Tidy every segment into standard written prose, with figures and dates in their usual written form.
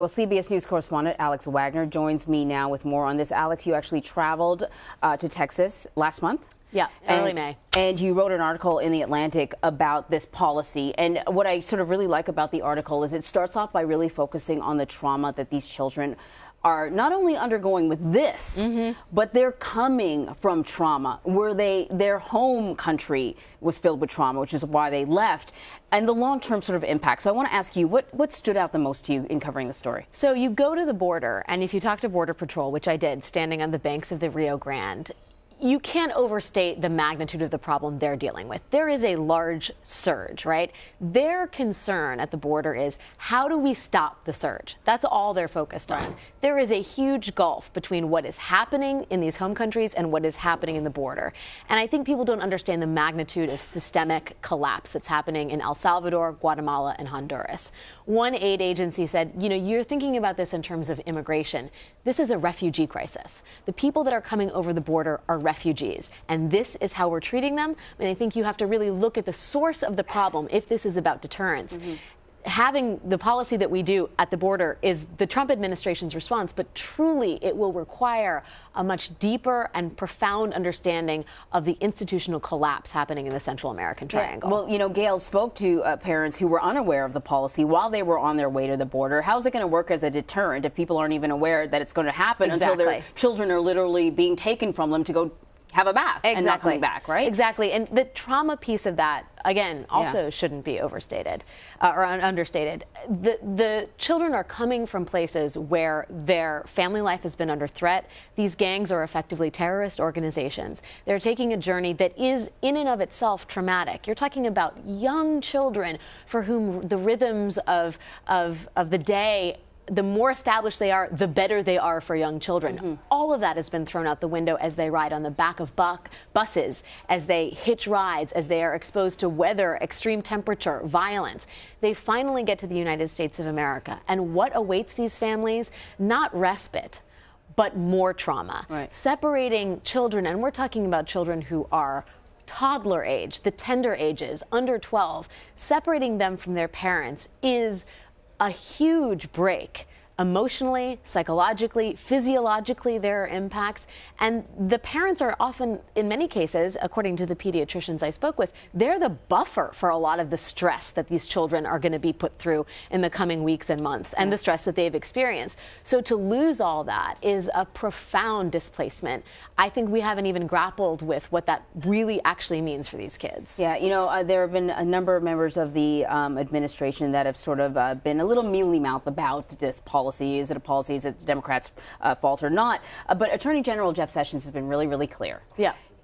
Well, CBS News correspondent Alex Wagner joins me now with more on this. Alex, you actually traveled to Texas last month. Yeah, early May. And you wrote an article in The Atlantic about this policy. And what I sort of really like about the article is it starts off by really focusing on the trauma that these children are not only undergoing with this, but they're coming from trauma where their home country was filled with trauma, which is why they left, and the long-term sort of impact. So I want to ask you, what stood out the most to you in covering the story? So you go to the border, and if you talk to Border Patrol, which I did, standing on the banks of the Rio Grande, you can't overstate the magnitude of the problem they're dealing with. There is a large surge, right? Their concern at the border is, how do we stop the surge? That's all they're focused on. There is a huge gulf between what is happening in these home countries and what is happening in the border. And I think people don't understand the magnitude of systemic collapse that's happening in El Salvador, Guatemala, and Honduras. One aid agency said, you're thinking about this in terms of immigration. This is a refugee crisis. The people that are coming over the border are refugees, and this is how we're treating them. And I think you have to really look at the source of the problem if this is about deterrence. Having the policy that we do at the border is the Trump administration's response, but truly it will require a much deeper and profound understanding of the institutional collapse happening in the Central American Triangle. Well, Gail spoke to parents who were unaware of the policy while they were on their way to the border. How's it going to work as a deterrent if people aren't even aware that it's going to happen until their children are literally being taken from them to go have a bath and not coming back, right? Exactly. And the trauma piece of that, again, also shouldn't be overstated or understated. The children are coming from places where their family life has been under threat. These gangs are effectively terrorist organizations. They're taking a journey that is in and of itself traumatic. You're talking about young children for whom the rhythms of the day, the more established they are, the better they are for young children. All of that has been thrown out the window as they ride on the back of buses, as they hitch rides, as they are exposed to weather, extreme temperature, violence. They finally get to the United States of America. And what awaits these families? Not respite, but more trauma. Separating children, and we're talking about children who are toddler age, the tender ages, under 12, separating them from their parents is a huge break. Emotionally, psychologically, physiologically, there are impacts. And the parents are often, in many cases, according to the pediatricians I spoke with, they're the buffer for a lot of the stress that these children are going to be put through in the coming weeks and months, and the stress that they've experienced. So to lose all that is a profound displacement. I think we haven't even grappled with what that really actually means for these kids. Yeah, there have been a number of members of the administration that have sort of been a little mealy-mouthed about this policy. Is it a policy? Is it the Democrats' fault or not? But Attorney General Jeff Sessions has been really, really clear.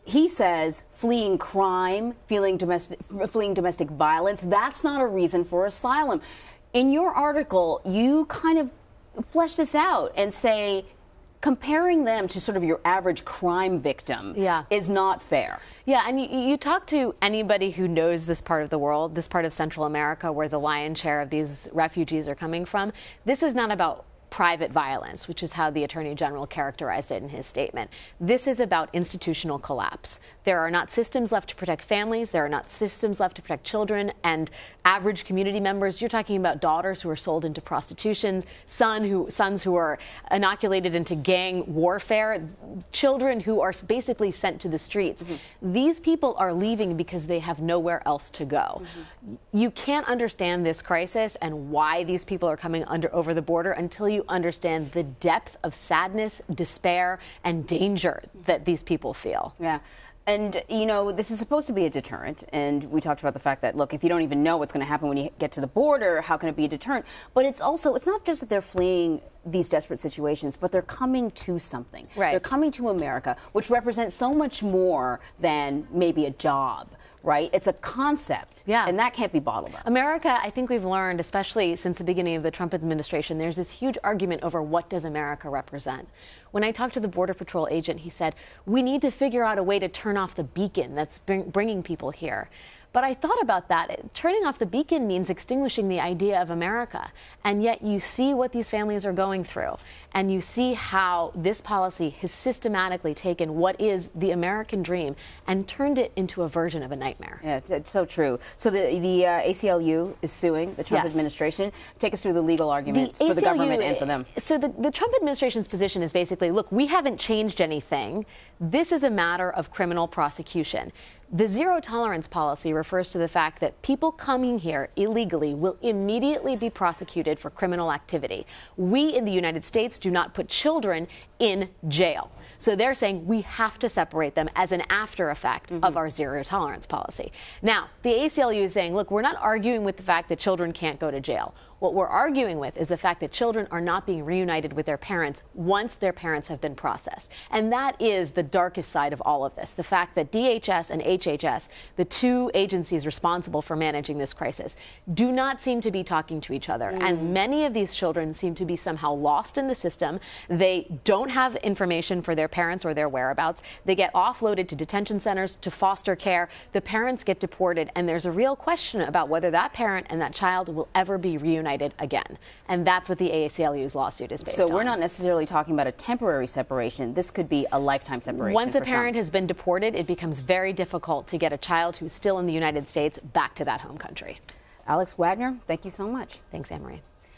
He says fleeing crime, fleeing domestic violence, that's not a reason for asylum. In your article, you kind of flesh this out and say comparing them to sort of your average crime victim is not fair. Yeah, and you talk to anybody who knows this part of the world, this part of Central America where the lion's share of these refugees are coming from. This is not about private violence, which is how the Attorney General characterized it in his statement. This is about institutional collapse. There are not systems left to protect families. There are not systems left to protect children and average community members. You're talking about daughters who are sold into prostitution, sons who are inoculated into gang warfare, children who are basically sent to the streets. These people are leaving because they have nowhere else to go. You can't understand this crisis and why these people are coming over the border until you understand the depth of sadness, despair, and danger that these people feel. And, this is supposed to be a deterrent. And we talked about the fact that, look, if you don't even know what's going to happen when you get to the border, how can it be a deterrent? But it's not just that they're fleeing these desperate situations, but they're coming to something. They're coming to America, which represents so much more than maybe a job. It's a concept, and that can't be bottled up. America, I think we've learned, especially since the beginning of the Trump administration, there's this huge argument over what does America represent. When I talked to the Border Patrol agent, he said, we need to figure out a way to turn off the beacon that's bringing people here. But I thought about that. Turning off the beacon means extinguishing the idea of America. And yet you see what these families are going through. And you see how this policy has systematically taken what is the American dream and turned it into a version of a nightmare. Yeah, it's so true. So the ACLU is suing the Trump administration. Take us through the legal arguments for the government and for them. So the Trump administration's position is basically, look, we haven't changed anything. This is a matter of criminal prosecution. The zero tolerance policy refers to the fact that people coming here illegally will immediately be prosecuted for criminal activity. We in the United States do not put children in jail. So they're saying we have to separate them as an after effect of our zero tolerance policy. Now, the ACLU is saying, look, we're not arguing with the fact that children can't go to jail. What we're arguing with is the fact that children are not being reunited with their parents once their parents have been processed. And that is the darkest side of all of this. The fact that DHS and HHS, the two agencies responsible for managing this crisis, do not seem to be talking to each other. And many of these children seem to be somehow lost in the system. They don't have information for their parents or their whereabouts. They get offloaded to detention centers, to foster care. The parents get deported. And there's a real question about whether that parent and that child will ever be reunited again. And that's what the ACLU's lawsuit is based on. So we're not necessarily talking about a temporary separation. This could be a lifetime separation. Once a parent has been deported, it becomes very difficult to get a child who's still in the United States back to that home country. Alex Wagner, thank you so much. Thanks, Anne Marie.